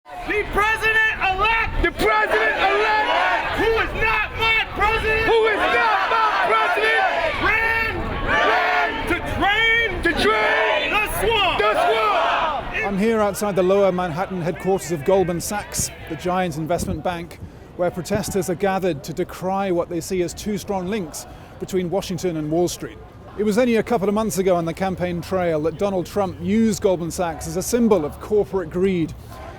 The president-elect! The president-elect! Who is not my president! Who is not my president! Ran to drain the swamp! The swamp! I'm here outside the lower Manhattan headquarters of Goldman Sachs, the giant investment bank, where protesters are gathered to decry what they see as two strong links between Washington and Wall Street. It was only a couple of months ago on the campaign trail that Donald Trump used Goldman Sachs as a symbol of corporate greed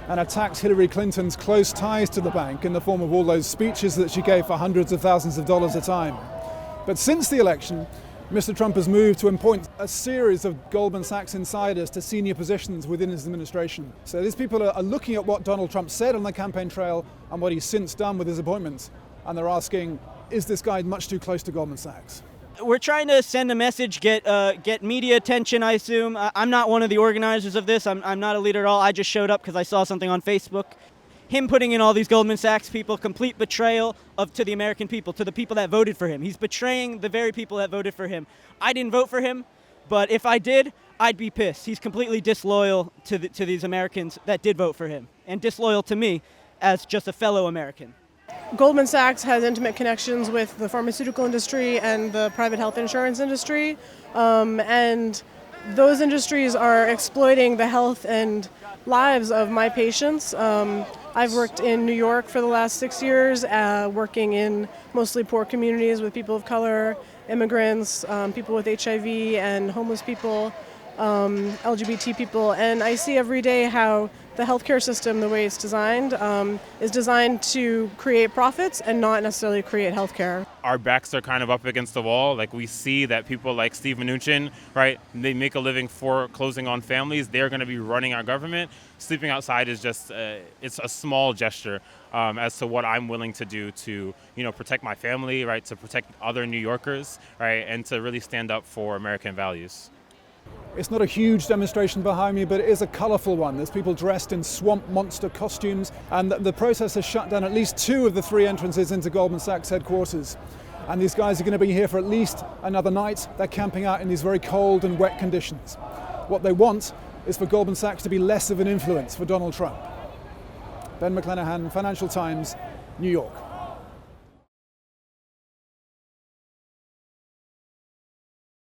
and attacked Hillary Clinton's close ties to the bank in the form of all those speeches that she gave for hundreds of thousands of dollars a time. But since the election, Mr. Trump has moved to appoint a series of Goldman Sachs insiders to senior positions within his administration. So these people are looking at what Donald Trump said on the campaign trail and what he's since done with his appointments. And they're asking, is this guy much too close to Goldman Sachs? We're trying to send a message, get media attention, I assume. I'm not one of the organizers of this. I'm not a leader at all. I just showed up because I saw something on Facebook. Him putting in all these Goldman Sachs people, complete betrayal to the American people, to the people that voted for him. He's betraying the very people that voted for him. I didn't vote for him, but if I did, I'd be pissed. He's completely disloyal to these Americans that did vote for him, and disloyal to me as just a fellow American. Goldman Sachs has intimate connections with the pharmaceutical industry and the private health insurance industry, and those industries are exploiting the health and lives of my patients. I've worked in New York for the last 6 years, working in mostly poor communities with people of color, immigrants, people with HIV and homeless people, LGBT people, and I see every day how the healthcare system, the way it's designed, is designed to create profits and not necessarily create healthcare. Our backs are kind of up against the wall. Like, we see that people like Steve Mnuchin, right, they make a living foreclosing on families. They're going to be running our government. Sleeping outside is just, it's a small gesture as to what I'm willing to do to, protect my family, right, to protect other New Yorkers, right, and to really stand up for American values. It's not a huge demonstration behind me, but it is a colourful one. There's people dressed in swamp monster costumes, and the protest has shut down at least 2 of the 3 entrances into Goldman Sachs headquarters. And these guys are going to be here for at least another night. They're camping out in these very cold and wet conditions. What they want is for Goldman Sachs to be less of an influence for Donald Trump. Ben McLannahan, Financial Times, New York.